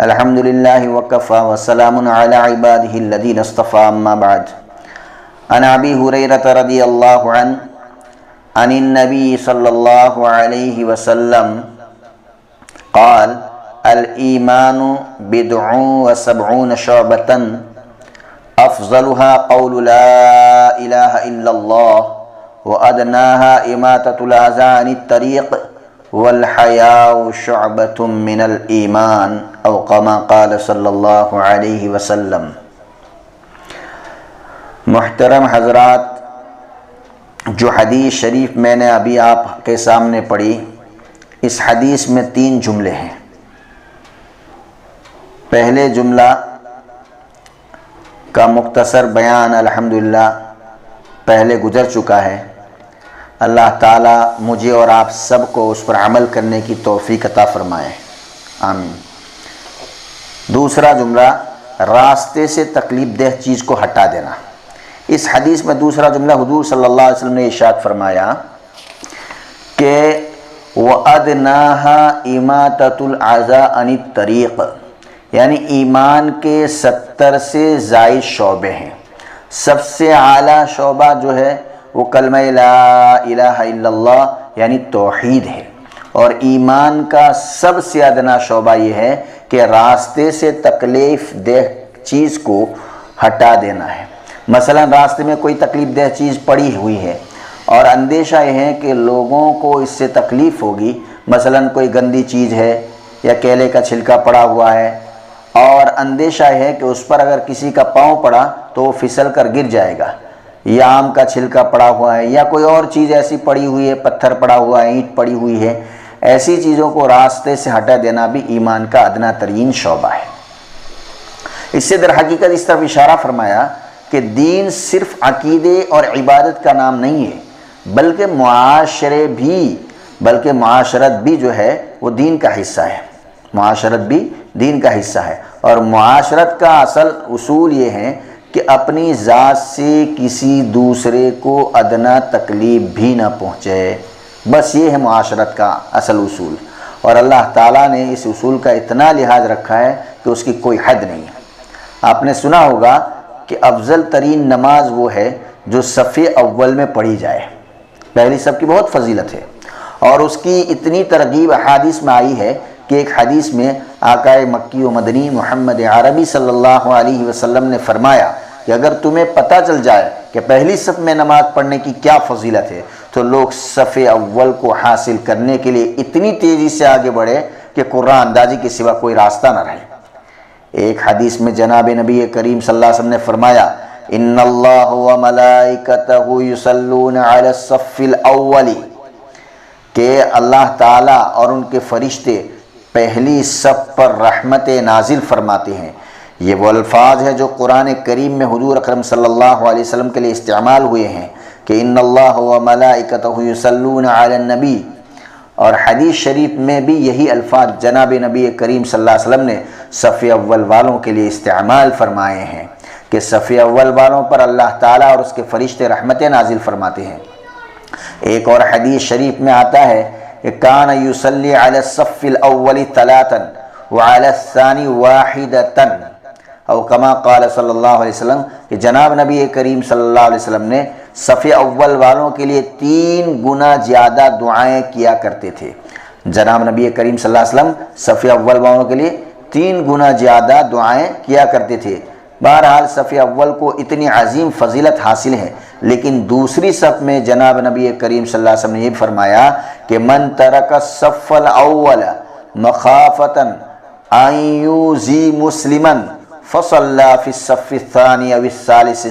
الحمد لله وكفى وسلام على عباده الذين اصطفى أما بعد. عن أبي هريرة رضي الله عنه عن النبي صلى الله عليه وسلم قال: الإيمان بضع وسبعون شعبة أفضلها قول لا إله إلا الله وأدناها إماتة الأذى عن الطريق والحياء شعبة من الإيمان أو كما قال صلی اللہ علیہ وسلم. محترم حضرات، جو حدیث شریف میں نے ابھی آپ کے سامنے پڑھی، اس حدیث میں 3 جملے ہیں. پہلے جملہ کا مختصر بیان الحمدللہ پہلے گزر چکا ہے. اللہ تعالیٰ مجھے اور آپ سب کو اس پر عمل کرنے کی توفیق عطا فرمائے، آمین. دوسرا جملہ راستے سے تکلیف دہ چیز کو ہٹا دینا. اس حدیث میں دوسرا جملہ حضور صلی اللہ علیہ وسلم نے ارشاد فرمایا کہ وَأَدْنَاهَا إِمَاتَةُ الْأَذَى عَنِ الطَّرِيقِ، یعنی ایمان کے 70 سے زائد شعبے ہیں. سب سے اعلیٰ شعبہ جو ہے وہ کلمہ لا الہ الا اللہ یعنی توحید ہے، اور ایمان کا سب سے ادنا شعبہ یہ ہے کہ راستے سے تکلیف دہ چیز کو ہٹا دینا ہے. مثلا راستے میں کوئی تکلیف دہ چیز پڑی ہوئی ہے اور اندیشہ یہ ہے کہ لوگوں کو اس سے تکلیف ہوگی. مثلا کوئی گندی چیز ہے یا کیلے کا چھلکا پڑا ہوا ہے اور اندیشہ ہے کہ اس پر اگر کسی کا پاؤں پڑا تو وہ پھسل کر گر جائے گا، یا آم کا چھلکا پڑا ہوا ہے یا کوئی اور چیز ایسی پڑی ہوئی ہے، پتھر پڑا ہوا ہے، اینٹ پڑی ہوئی ہے، ایسی چیزوں کو راستے سے ہٹا دینا بھی ایمان کا ادنا ترین شعبہ ہے. اس سے در حقیقت اس طرف اشارہ فرمایا کہ دین صرف عقیدے اور عبادت کا نام نہیں ہے، بلکہ معاشرت بھی جو ہے وہ دین کا حصہ ہے. معاشرت بھی دین کا حصہ ہے، اور معاشرت کا اصل اصول یہ ہے کہ اپنی ذات سے کسی دوسرے کو ادنا تکلیف بھی نہ پہنچے. بس یہ ہے معاشرت کا اصل اصول، اور اللہ تعالیٰ نے اس اصول کا اتنا لحاظ رکھا ہے کہ اس کی کوئی حد نہیں ہے. آپ نے سنا ہوگا کہ افضل ترین نماز وہ ہے جو صف اول میں پڑھی جائے. پہلی صف کی بہت فضیلت ہے، اور اس کی اتنی ترغیب احادیث میں آئی ہے کہ ایک حدیث میں آقا مکی و مدنی محمد عربی صلی اللہ علیہ وسلم نے فرمایا کہ اگر تمہیں پتہ چل جائے کہ پہلی صف میں نماز پڑھنے کی کیا فضیلت ہے تو لوگ صف اول کو حاصل کرنے کے لیے اتنی تیزی سے آگے بڑھے کہ قرآن اندازی کے سوا کوئی راستہ نہ رہے. ایک حدیث میں جناب نبی کریم صلی اللہ علیہ وسلم نے فرمایا: ان اللہ و ملائکتہ یصلون علی الصف الاول، کہ اللہ تعالیٰ اور ان کے فرشتے پہلی صف پر رحمت نازل فرماتے ہیں. یہ وہ الفاظ ہیں جو قرآن کریم میں حضور اکرم صلی اللہ علیہ وسلم کے لیے استعمال ہوئے ہیں کہ ان اللہ و ملائکتہ یصلون علی النبی، اور حدیث شریف میں بھی یہی الفاظ جناب نبی کریم صلی اللہ علیہ وسلم نے صف اول والوں کے لیے استعمال فرمائے ہیں کہ صف اول والوں پر اللہ تعالیٰ اور اس کے فرشتے رحمت نازل فرماتے ہیں. ایک اور حدیث شریف میں آتا ہے کہ کان یصلی علی الصف الاول ثلاثا وعلی الثانی واحدتا، او کما قال صلی اللہ علیہ وسلم، کہ جناب نبی کریم صلی اللہ علیہ وسلم نے صف اول والوں کے لیے 3 گنا زیادہ دعائیں کیا کرتے تھے. جناب نبی کریم صلی اللہ علیہ وسلم صف اول والوں کے لیے 3 گنا زیادہ دعائیں کیا کرتے تھے. بہرحال صف اول کو اتنی عظیم فضیلت حاصل ہے، لیکن دوسری صف میں جناب نبی کریم صلی اللہ علیہ وسلم نے یہ فرمایا کہ من ترک الصف الاول مخافتا ان یؤذی مسلما فصلی فی الصف الثانی او الثالث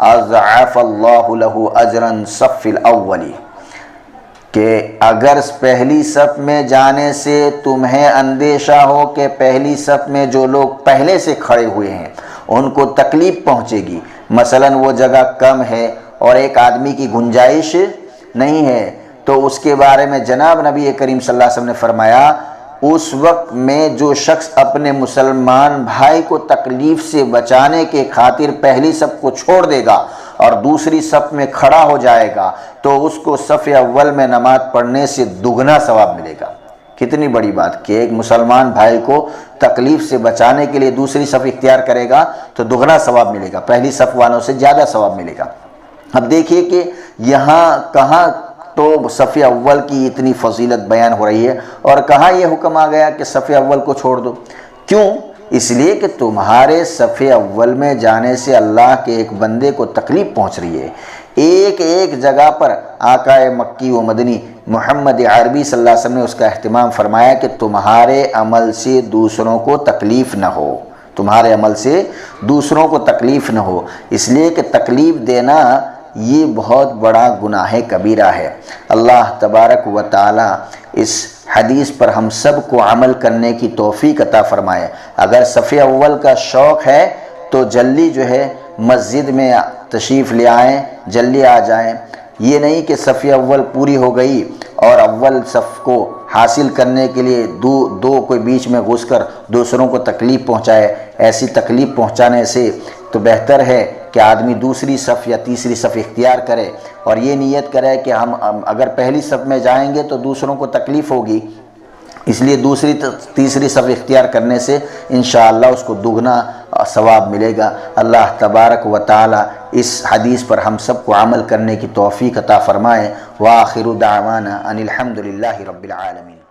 اضعف اللہ له اجرا صف الاول، کہ اگر پہلی صف میں جانے سے تمہیں اندیشہ ہو کہ پہلی صف میں جو لوگ پہلے سے کھڑے ہوئے ہیں ان کو تکلیف پہنچے گی، مثلا وہ جگہ کم ہے اور ایک آدمی کی گنجائش نہیں ہے، تو اس کے بارے میں جناب نبی کریم صلی اللہ علیہ وسلم نے فرمایا اس وقت میں جو شخص اپنے مسلمان بھائی کو تکلیف سے بچانے کے خاطر پہلی صف کو چھوڑ دے گا اور دوسری صف میں کھڑا ہو جائے گا تو اس کو صف اول میں نماز پڑھنے سے دگنا ثواب ملے گا. کتنی بڑی بات کہ ایک مسلمان بھائی کو تکلیف سے بچانے کے لیے دوسری صف اختیار کرے گا تو دگنا ثواب ملے گا، پہلی صف والوں سے زیادہ ثواب ملے گا۔ اب دیکھیے کہ یہاں کہاں تو صف اول کی اتنی فضیلت بیان ہو رہی ہے اور کہاں یہ حکم آ گیا کہ صف اول کو چھوڑ دو۔ کیوں؟ اس لیے کہ تمہارے صف اول میں جانے سے اللہ کے ایک بندے کو تکلیف پہنچ رہی ہے۔ ایک ایک جگہ پر آقا مکی و مدنی محمد عربی صلی اللہ علیہ وسلم نے اس کا اہتمام فرمایا کہ تمہارے عمل سے دوسروں کو تکلیف نہ ہو، تمہارے عمل سے دوسروں کو تکلیف نہ ہو، اس لیے کہ تکلیف دینا یہ بہت بڑا گناہ کبیرہ ہے۔ اللہ تبارک و تعالی اس حدیث پر ہم سب کو عمل کرنے کی توفیق عطا فرمائے۔ اگر صف اول کا شوق ہے تو جلدی جو ہے مسجد میں تشریف لے آئیں، جلدی آ جائیں۔ یہ نہیں کہ صف اول پوری ہو گئی اور اول صف کو حاصل کرنے کے لیے دو کوئی بیچ میں گھس کر دوسروں کو تکلیف پہنچائے۔ ایسی تکلیف پہنچانے سے تو بہتر ہے کہ آدمی دوسری صف یا تیسری صف اختیار کرے اور یہ نیت کرے کہ ہم اگر پہلی صف میں جائیں گے تو دوسروں کو تکلیف ہوگی، اس لیے دوسری تیسری صف اختیار کرنے سے انشاءاللہ اس کو دگنا ثواب ملے گا۔ اللہ تبارک و تعالی اس حدیث پر ہم سب کو عمل کرنے کی توفیق عطا فرمائے۔ وآخر دعوانا ان الحمد للہ رب العالمین۔